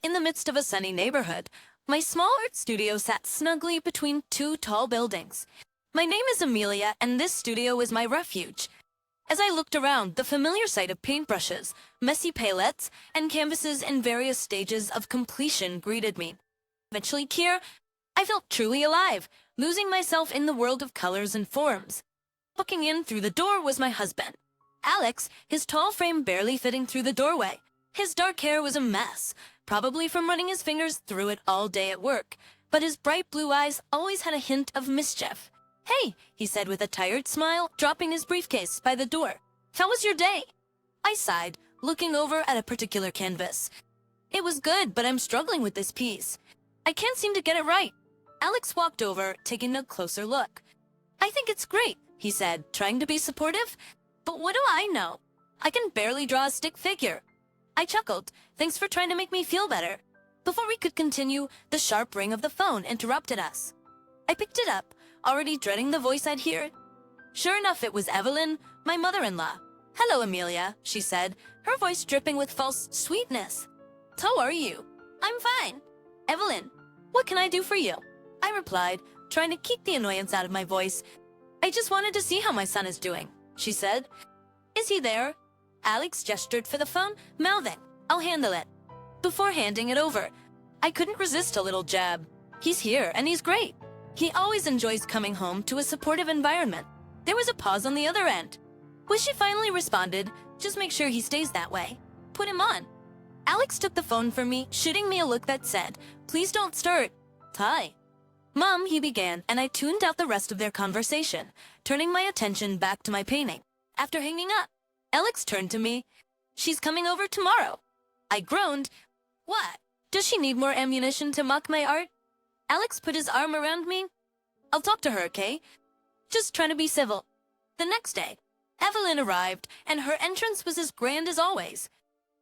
In the midst of a sunny neighborhood, my small art studio sat snugly between two tall buildings. My name is Amelia, and this studio is my refuge. As I looked around, the familiar sight of paintbrushes, messy palettes, and canvases in various stages of completion greeted me. Eventually here, I felt truly alive, losing myself in the world of colors and forms. Looking in through the door was my husband, Alex, his tall frame barely fitting through the doorway. His dark hair was a mess, probably from running his fingers through it all day at work, but his bright blue eyes always had a hint of mischief. "Hey," he said with a tired smile, dropping his briefcase by the door. "How was your day?" I sighed, looking over at a particular canvas. "It was good, but I'm struggling with this piece. I can't seem to get it right." Alex walked over, taking a closer look. "I think it's great," he said, trying to be supportive. "But what do I know? I can barely draw a stick figure." I chuckled. "Thanks for trying to make me feel better." Before we could continue, the sharp ring of the phone interrupted us. I picked it up, already dreading the voice I'd hear. Sure enough, it was Evelyn, my mother-in-law. "Hello, Amelia," she said, her voice dripping with false sweetness. "How are you?" "I'm fine." "Evelyn, what can I do for you?" I replied, trying to keep the annoyance out of my voice. "I just wanted to see how my son is doing," she said. "Is he there?" Alex gestured for the phone, mouthing, "I'll handle it." Before handing it over, I couldn't resist a little jab. "He's here, and he's great. He always enjoys coming home to a supportive environment." There was a pause on the other end. When she finally responded, "Just make sure he stays that way. Put him on." Alex took the phone from me, shooting me a look that said, "Please don't stir it." "Hi." "Mom," he began, and I tuned out the rest of their conversation, turning my attention back to my painting. After hanging up, Alex turned to me. "She's coming over tomorrow." I groaned. "What? Does she need more ammunition to mock my art?" Alex put his arm around me. "I'll talk to her, okay? Just trying to be civil." The next day, Evelyn arrived, and her entrance was as grand as always.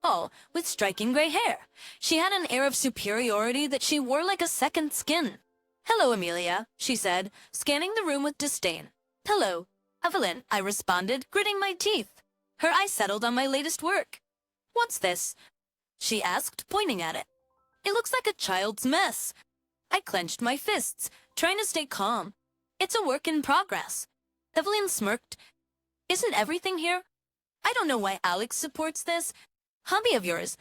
All with striking gray hair. She had an air of superiority that she wore like a second skin. "Hello, Amelia," she said, scanning the room with disdain. "Hello, Evelyn," I responded, gritting my teeth. Her eyes settled on my latest work. "What's this?" she asked, pointing at it. "It looks like a child's mess." I clenched my fists, trying to stay calm. "It's a work in progress." Evelyn smirked. "Isn't everything here?" "I don't know why Alex supports this hobby of yours."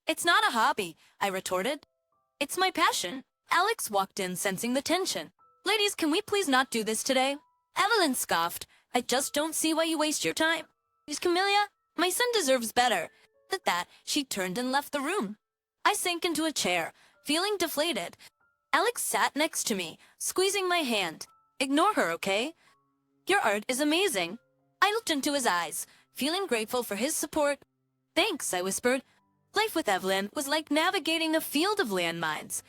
"It's not a hobby," I retorted. "It's my passion." Alex walked in, sensing the tension. "Ladies, can we please not do this today?" Evelyn scoffed. "I just don't see why you waste your time." "Camilla, my son deserves better." At that, she turned and left the room. I sank into a chair, feeling deflated. Alex sat next to me, squeezing my hand. "Ignore her, okay? Your art is amazing." I looked into his eyes, feeling grateful for his support. "Thanks," I whispered. Life with Evelyn was like navigating a field of landmines.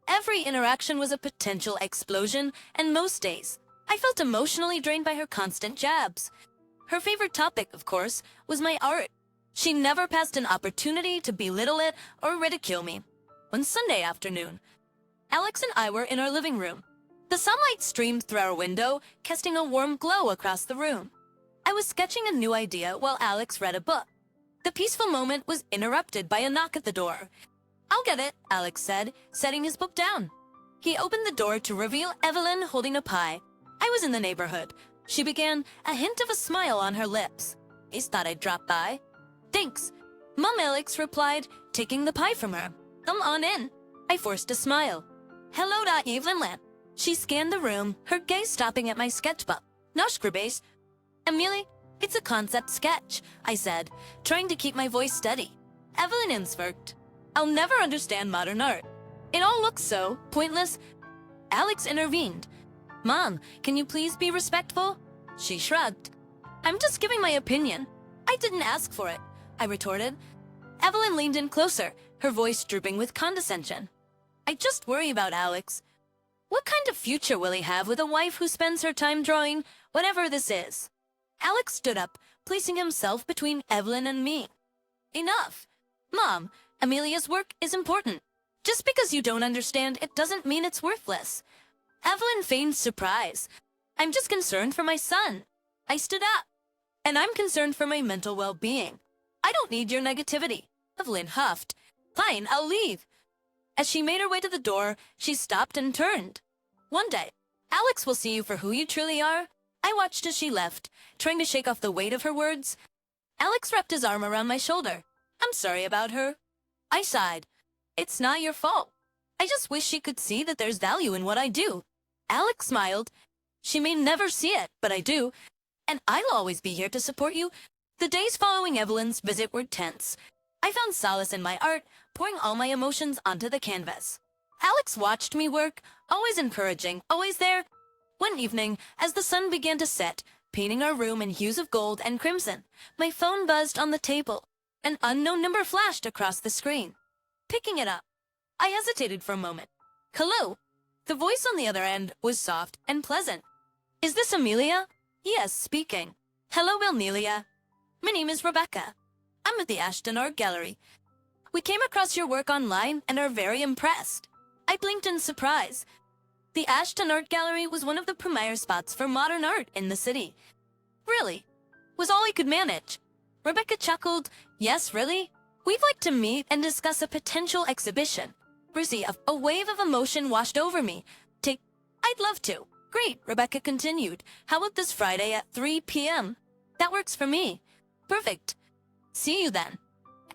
Every interaction was a potential explosion, and most days, I felt emotionally drained by her constant jabs. Her favorite topic, of course, was my art. She never passed an opportunity to belittle it or ridicule me. One Sunday afternoon, Alex and I were in our living room. The sunlight streamed through our window, casting a warm glow across the room. I was sketching a new idea while Alex read a book. The peaceful moment was interrupted by a knock at the door. "I'll get it," Alex said, setting his book down. He opened the door to reveal Evelyn holding a pie. I was in the neighborhood. She began, a hint of a smile on her lips. "I thought I'd drop by." "Thanks," Mom, Alex replied, taking the pie from her. "Come on in." I forced a smile. "Hello, Evelyn." She scanned the room, her gaze stopping at my sketchbook. "Noshkrabase." "Amelia, it's a concept sketch," I said, trying to keep my voice steady. Evelyn insmirked. "I'll never understand modern art. It all looks so pointless." Alex intervened. "Mom, can you please be respectful?" She shrugged. "I'm just giving my opinion. I didn't ask for it," I retorted. Evelyn leaned in closer, her voice drooping with condescension. "I just worry about Alex. What kind of future will he have with a wife who spends her time drawing whatever this is?" Alex stood up, placing himself between Evelyn and me. "Enough. Mom, Amelia's work is important. Just because you don't understand, it doesn't mean it's worthless." Evelyn feigned surprise. "I'm just concerned for my son." I stood up. "And I'm concerned for my mental well-being. I don't need your negativity." Evelyn huffed. "Fine, I'll leave." As she made her way to the door, she stopped and turned. One day, Alex will see you for who you truly are. I watched as she left, trying to shake off the weight of her words. Alex wrapped his arm around my shoulder. I'm sorry about her. I sighed. It's not your fault. I just wish she could see that there's value in what I do. Alex smiled. She may never see it, but I do. And I'll always be here to support you. The days following Evelyn's visit were tense. I found solace in my art, pouring all my emotions onto the canvas. Alex watched me work, always encouraging, always there. One evening, as the sun began to set, painting our room in hues of gold and crimson, my phone buzzed on the table. An unknown number flashed across the screen. Picking it up, I hesitated for a moment. Hello? The voice on the other end was soft and pleasant. Is this Amelia? Yes, speaking. Hello, Amelia. My name is Rebecca. I'm at the Ashton Art Gallery. We came across your work online and are very impressed. I blinked in surprise. The Ashton Art Gallery was one of the premier spots for modern art in the city. Really? Was all he could manage. Rebecca chuckled. Yes, really? We'd like to meet and discuss a potential exhibition. Brizzy, a wave of emotion washed over me. I'd love to. Great, Rebecca continued. How about this Friday at 3 p.m.? That works for me. Perfect. See you then.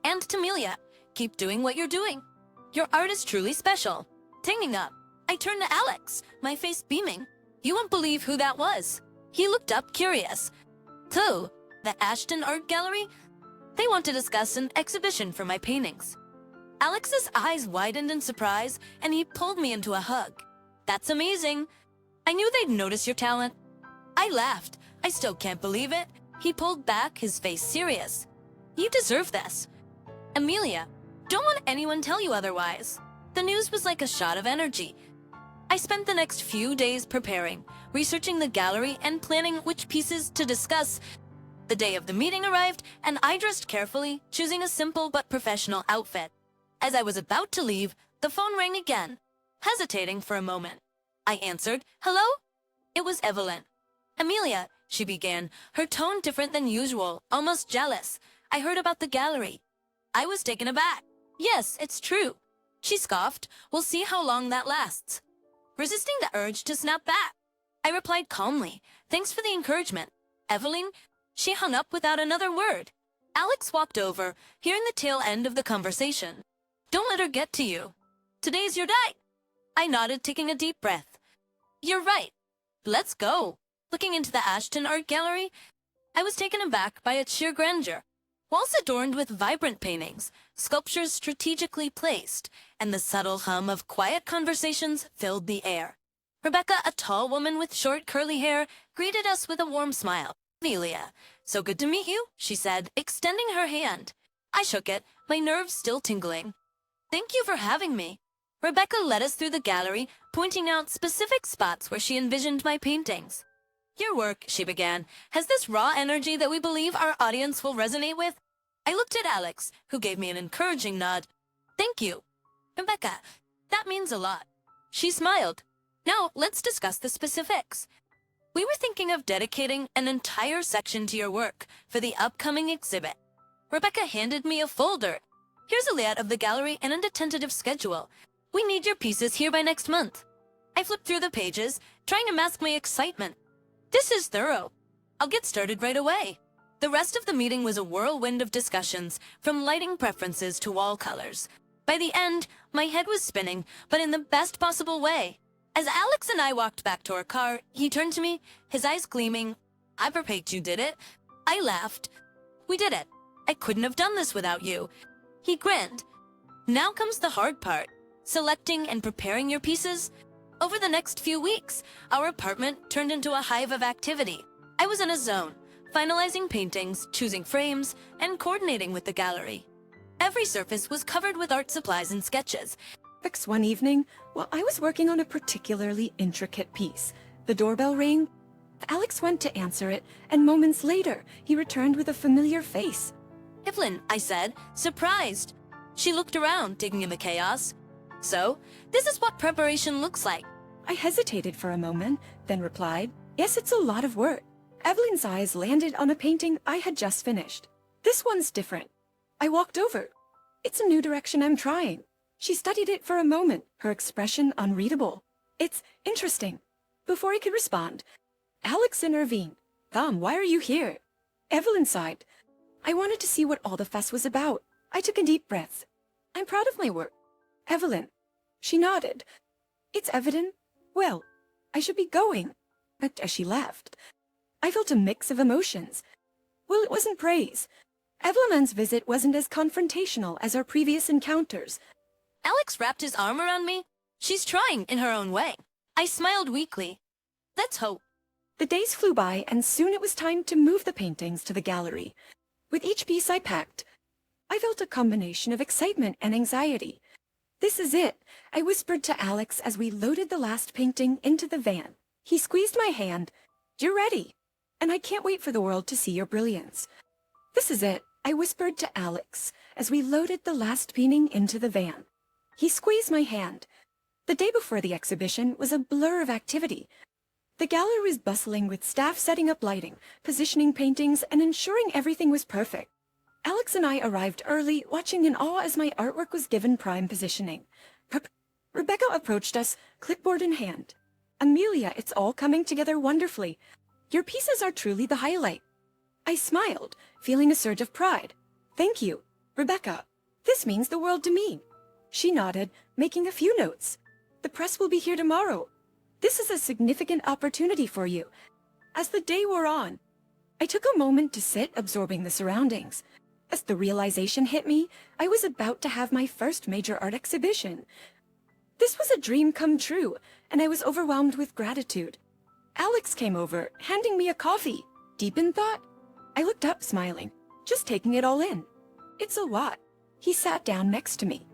And to Amelia, keep doing what you're doing. Your art is truly special. Hanging up, I turned to Alex, my face beaming. You won't believe who that was. He looked up, curious. Who? The Ashton Art Gallery? They want to discuss an exhibition for my paintings. Alex's eyes widened in surprise, and he pulled me into a hug. That's amazing. I knew they'd notice your talent. I laughed. I still can't believe it. He pulled back, his face serious. You deserve this. Amelia, don't let anyone tell you otherwise. The news was like a shot of energy. I spent the next few days preparing, researching the gallery and planning which pieces to discuss. The day of the meeting arrived, and I dressed carefully, choosing a simple but professional outfit. As I was about to leave, the phone rang again. Hesitating for a moment, I answered, Hello? It was Evelyn. Amelia, she began, her tone different than usual, almost jealous. I heard about the gallery. I was taken aback. Yes, it's true. She scoffed. We'll see how long that lasts. Resisting the urge to snap back, I replied calmly, Thanks for the encouragement. Evelyn, she hung up without another word. Alex walked over, hearing the tail end of the conversation. Don't let her get to you. Today's your day. I nodded, taking a deep breath. You're right. Let's go. Looking into the Ashton Art Gallery, I was taken aback by its sheer grandeur. Walls adorned with vibrant paintings, sculptures strategically placed, and the subtle hum of quiet conversations filled the air. Rebecca, a tall woman with short curly hair, greeted us with a warm smile. Amelia, so good to meet you, she said, extending her hand. I shook it, my nerves still tingling. Thank you for having me. Rebecca led us through the gallery, pointing out specific spots where she envisioned my paintings. Your work, she began, has this raw energy that we believe our audience will resonate with. I looked at Alex, who gave me an encouraging nod. Thank you. Rebecca, that means a lot. She smiled. Now, let's discuss the specifics. We were thinking of dedicating an entire section to your work for the upcoming exhibit. Rebecca handed me a folder. Here's a layout of the gallery and a tentative schedule. We need your pieces here by next month. I flipped through the pages, trying to mask my excitement. This is thorough. I'll get started right away. The rest of the meeting was a whirlwind of discussions, from lighting preferences to wall colors. By the end, my head was spinning, but in the best possible way. As Alex and I walked back to our car, he turned to me, his eyes gleaming. I propose you did it. I laughed. We did it. I couldn't have done this without you. He grinned. Now comes the hard part, selecting and preparing your pieces. Over the next few weeks, our apartment turned into a hive of activity. I was in a zone, finalizing paintings, choosing frames, and coordinating with the gallery. Every surface was covered with art supplies and sketches. One evening, while I was working on a particularly intricate piece, the doorbell rang. Alex went to answer it, and moments later, he returned with a familiar face. Evelyn, I said, surprised. She looked around, taking in the chaos. So, this is what preparation looks like. I hesitated for a moment, then replied, Yes, it's a lot of work. Evelyn's eyes landed on a painting I had just finished. This one's different. I walked over. It's a new direction I'm trying. She studied it for a moment, her expression unreadable. It's interesting. Before I could respond, Alex intervened. Tom, why are you here? Evelyn sighed. I wanted to see what all the fuss was about. I took a deep breath. I'm proud of my work. Evelyn. She nodded. It's evident. Well, I should be going. But as she left, I felt a mix of emotions. Well, it wasn't praise. Evelyn's visit wasn't as confrontational as our previous encounters. Alex wrapped his arm around me. She's trying in her own way. I smiled weakly. Let's hope. The days flew by, and soon it was time to move the paintings to the gallery. With each piece I packed, I felt a combination of excitement and anxiety. This is it, I whispered to Alex as we loaded the last painting into the van. He squeezed my hand. You're ready, and I can't wait for the world to see your brilliance. This is it, I whispered to Alex as we loaded the last painting into the van. He squeezed my hand. The day before the exhibition was a blur of activity. The gallery was bustling with staff setting up lighting, positioning paintings, and ensuring everything was perfect. Alex and I arrived early, watching in awe as my artwork was given prime positioning. Rebecca approached us, clipboard in hand. Amelia, it's all coming together wonderfully. Your pieces are truly the highlight. I smiled, feeling a surge of pride. Thank you, Rebecca. This means the world to me. She nodded, making a few notes. The press will be here tomorrow. This is a significant opportunity for you. As the day wore on, I took a moment to sit, absorbing the surroundings. As the realization hit me, I was about to have my first major art exhibition. This was a dream come true, and I was overwhelmed with gratitude. Alex came over, handing me a coffee. Deep in thought, I looked up, smiling, just taking it all in. It's a lot. He sat down next to me.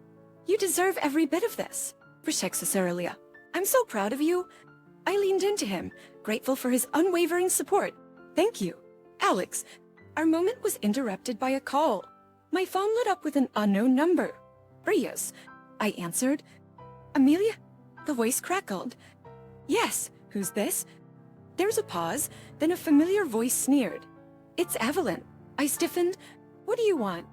You deserve every bit of this, protects Aurelia. I'm so proud of you. I leaned into him, grateful for his unwavering support. Thank you. Alex, our moment was interrupted by a call. My phone lit up with an unknown number. Rios, I answered. Amelia? The voice crackled. Yes, who's this? There was a pause, then a familiar voice sneered. It's Evelyn. I stiffened. What do you want?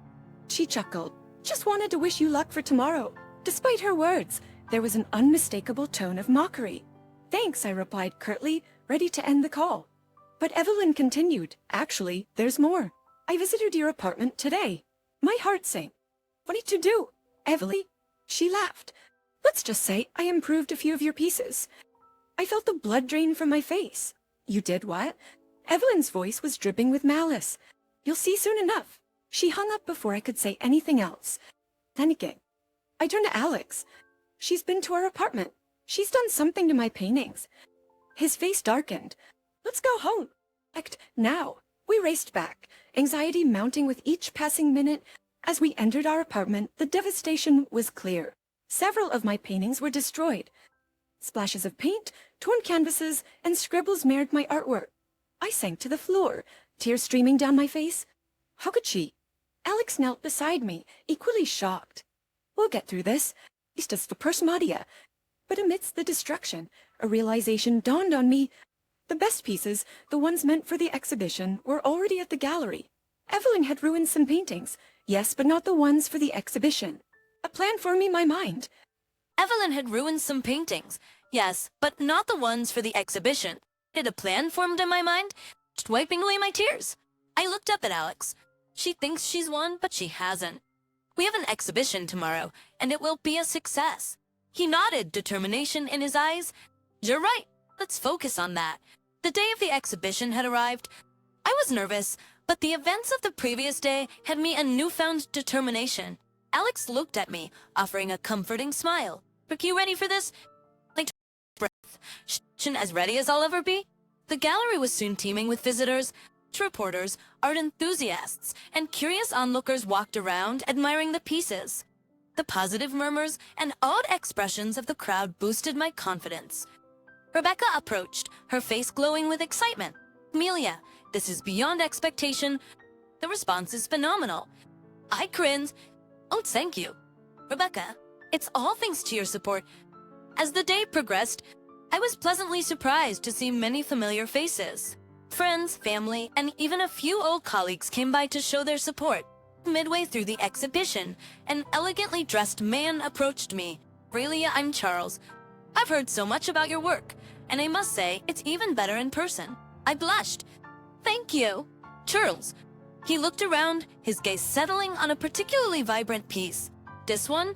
She chuckled. Just wanted to wish you luck for tomorrow. Despite her words, there was an unmistakable tone of mockery. Thanks, I replied curtly, ready to end the call. But Evelyn continued. Actually, there's more. I visited your apartment today. My heart sank. What did you do? Evelyn? She laughed. Let's just say I improved a few of your pieces. I felt the blood drain from my face. You did what? Evelyn's voice was dripping with malice. You'll see soon enough. She hung up before I could say anything else. Then again, I turned to Alex. She's been to our apartment. She's done something to my paintings. His face darkened. Let's go home. Now. We raced back, anxiety mounting with each passing minute. As we entered our apartment, the devastation was clear. Several of my paintings were destroyed. Splashes of paint, torn canvases, and scribbles marred my artwork. I sank to the floor, tears streaming down my face. How could she? Alex knelt beside me, equally shocked. We'll get through this. It's just for Persmadia. But amidst the destruction, a realization dawned on me. The best pieces, the ones meant for the exhibition, were already at the gallery. Evelyn had ruined some paintings, yes, but not the ones for the exhibition. A plan formed in my mind. Evelyn had ruined some paintings, yes, but not the ones for the exhibition. Did a plan formed in my mind, just wiping away my tears. I looked up at Alex. She thinks she's won, but she hasn't. We have an exhibition tomorrow, and it will be a success. He nodded, determination in his eyes. You're right. Let's focus on that. The day of the exhibition had arrived. I was nervous, but the events of the previous day had me a newfound determination. Alex looked at me, offering a comforting smile. Are you ready for this? I took a breath. As ready as I'll ever be? The gallery was soon teeming with visitors, reporters, art enthusiasts, and curious onlookers walked around, admiring the pieces. The positive murmurs and awed expressions of the crowd boosted my confidence. Rebecca approached, her face glowing with excitement. Amelia, this is beyond expectation. The response is phenomenal. I grinned. Oh, thank you. Rebecca, it's all thanks to your support. As the day progressed, I was pleasantly surprised to see many familiar faces. Friends, family, and even a few old colleagues came by to show their support. Midway through the exhibition, an elegantly dressed man approached me. "Really, I'm Charles. I've heard so much about your work, and I must say, it's even better in person." I blushed. "Thank you." "Charles." He looked around, his gaze settling on a particularly vibrant piece. "This one?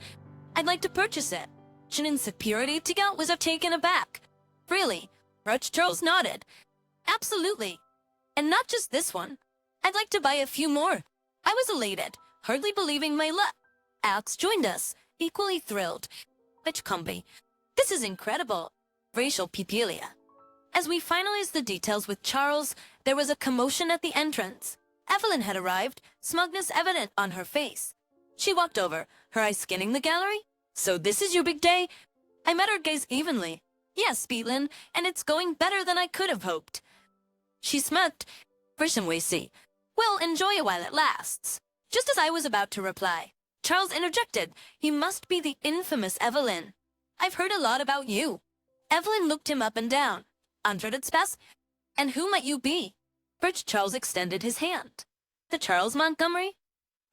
I'd like to purchase it." In security Tiga was taken aback. "Really?" Charles nodded. "Absolutely. And not just this one. I'd like to buy a few more." I was elated, hardly believing my luck. Alex joined us, equally thrilled. "Combi, this is incredible." Racial pipilia. As we finalized the details with Charles, there was a commotion at the entrance. Evelyn had arrived, smugness evident on her face. She walked over, her eyes scanning the gallery. "So this is your big day?" I met her gaze evenly. "Yes, Beatlin, and it's going better than I could have hoped." She smirked. "See. Well, enjoy it while it lasts." Just as I was about to reply, Charles interjected. "He must be the infamous Evelyn. I've heard a lot about you." Evelyn looked him up and down. "Andred Spass? And who might you be?" Charles extended his hand. "The Charles Montgomery?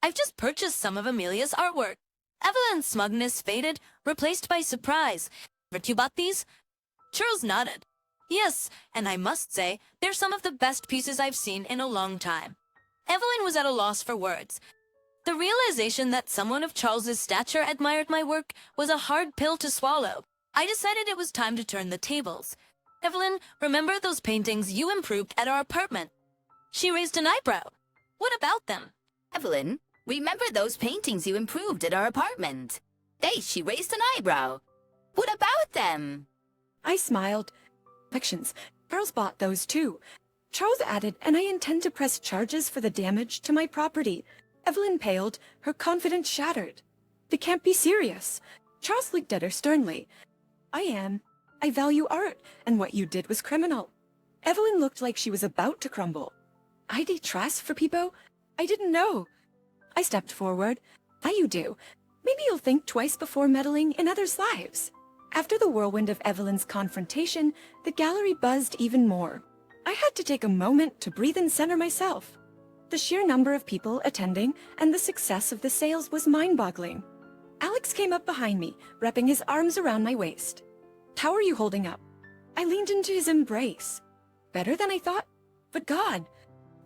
I've just purchased some of Amelia's artwork." Evelyn's smugness faded, replaced by surprise. "You bought these?" Charles nodded. "Yes, and I must say, they're some of the best pieces I've seen in a long time." Evelyn was at a loss for words. The realization that someone of Charles's stature admired my work was a hard pill to swallow. I decided it was time to turn the tables. "Evelyn, remember those paintings you improved at our apartment?" She raised an eyebrow. "What about them?" "Evelyn, remember those paintings you improved at our apartment?" She raised an eyebrow. "What about them?" I smiled. Fictions. Charles bought those too. Charles added, "And I intend to press charges for the damage to my property." Evelyn paled, her confidence shattered. "They can't be serious." Charles looked at her sternly. "I am. I value art, and what you did was criminal." Evelyn looked like she was about to crumble. "I trust for people? I didn't know." I stepped forward. "Now you do. Maybe you'll think twice before meddling in others' lives." After the whirlwind of Evelyn's confrontation, the gallery buzzed even more. I had to take a moment to breathe and center myself. The sheer number of people attending and the success of the sales was mind-boggling. Alex came up behind me, wrapping his arms around my waist. "How are you holding up?" I leaned into his embrace. "Better than I thought? But God,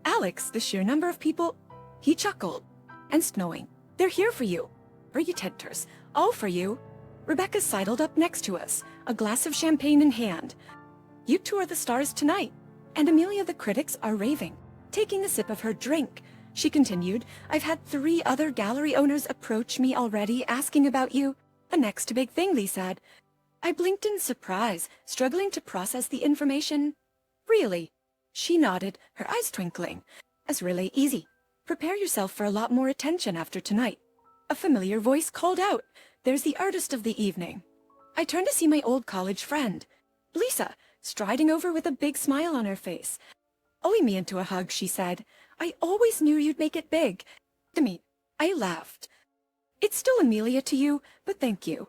Alex, the sheer number of people..." He chuckled. "And snowing. They're here for you. For you tenters. All for you." Rebecca sidled up next to us, a glass of champagne in hand. "You two are the stars tonight." And Amelia the critics are raving. Taking a sip of her drink, she continued, "I've had 3 other gallery owners approach me already asking about you. The next big thing," they said. I blinked in surprise, struggling to process the information. "Really?" She nodded, her eyes twinkling. "It's really easy. Prepare yourself for a lot more attention after tonight." A familiar voice called out, "There's the artist of the evening." I turned to see my old college friend, Lisa, striding over with a big smile on her face. Owing me into a hug, she said, "I always knew you'd make it big." To me, I laughed. "It's still Amelia to you, but thank you."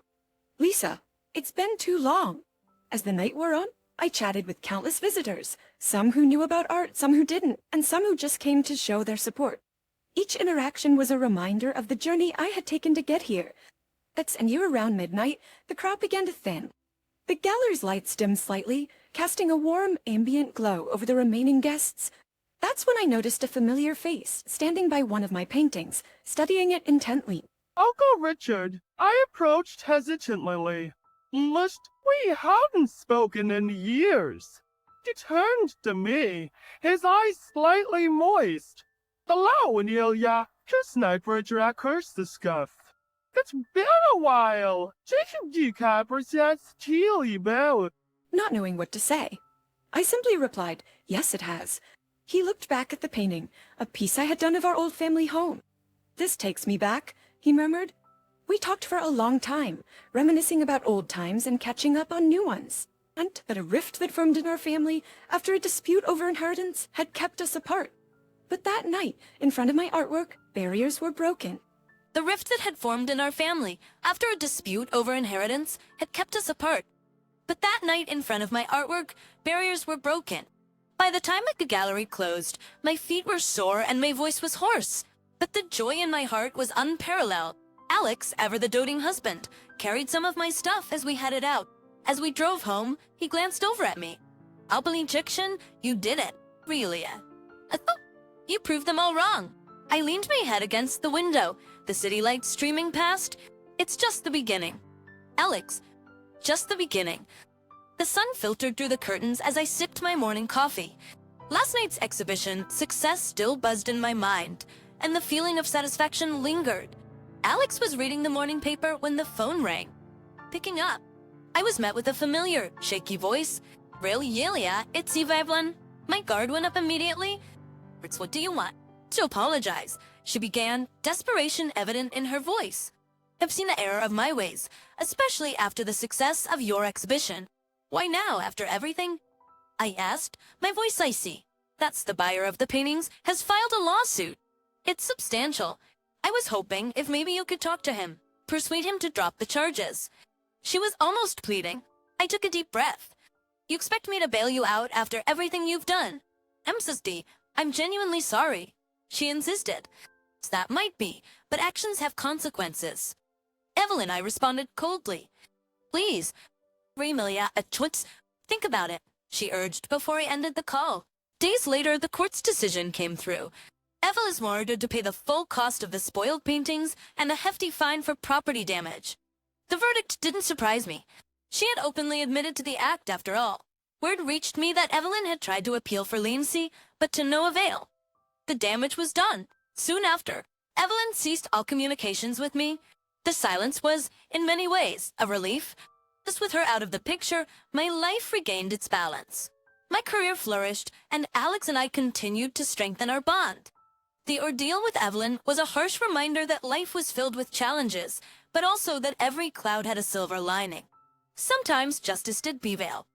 "Lisa, it's been too long." As the night wore on, I chatted with countless visitors, some who knew about art, some who didn't, and some who just came to show their support. Each interaction was a reminder of the journey I had taken to get here. And near around midnight, the crowd began to thin. The gallery's lights dimmed slightly, casting a warm, ambient glow over the remaining guests. That's when I noticed a familiar face standing by one of my paintings, studying it intently. "Uncle Richard," I approached hesitantly. Lest we hadn't spoken in years. He turned to me, his eyes slightly moist. "Hello, Amelia. Just night for a curse the scuff. It's been a while. Not knowing what to say, I simply replied, "Yes, it has." He looked back at the painting, a piece I had done of our old family home. "This takes me back," he murmured. We talked for a long time, reminiscing about old times and catching up on new ones. But a rift that formed in our family after a dispute over inheritance had kept us apart. But that night, in front of my artwork, barriers were broken. The rift that had formed in our family after a dispute over inheritance had kept us apart. But that night in front of my artwork, barriers were broken. By the time the gallery closed, my feet were sore and my voice was hoarse. But the joy in my heart was unparalleled. Alex, ever the doting husband, carried some of my stuff as we headed out. As we drove home, he glanced over at me. Alpine you did it, really. You proved them all wrong. I leaned my head against the window, the city lights streaming past. It's just the beginning. Alex, just the beginning. The sun filtered through the curtains as I sipped my morning coffee. Last night's exhibition success still buzzed in my mind, and the feeling of satisfaction lingered. Alex was reading the morning paper when the phone rang. Picking up, I was met with a familiar, shaky voice. Really, Yelia, it's Eve Evelyn. My guard went up immediately. Fritz, what do you want? To apologize, she began, desperation evident in her voice. I've seen the error of my ways, especially after the success of your exhibition. Why now, after everything? I asked, my voice icy. That's the buyer of the paintings has filed a lawsuit. It's substantial. I was hoping if maybe you could talk to him, persuade him to drop the charges. She was almost pleading. I took a deep breath. You expect me to bail you out after everything you've done? Mrs. I'm genuinely sorry. She insisted. That might be, but actions have consequences. Evelyn, I responded coldly. Please, Remilia, think about it, she urged before I ended the call. Days later, the court's decision came through. Evelyn was ordered to pay the full cost of the spoiled paintings and a hefty fine for property damage. The verdict didn't surprise me. She had openly admitted to the act after all. Word reached me that Evelyn had tried to appeal for leniency, but to no avail. The damage was done. Soon after, Evelyn ceased all communications with me. The silence was, in many ways, a relief. Just with her out of the picture, my life regained its balance. My career flourished, and Alex and I continued to strengthen our bond. The ordeal with Evelyn was a harsh reminder that life was filled with challenges, but also that every cloud had a silver lining. Sometimes justice did prevail,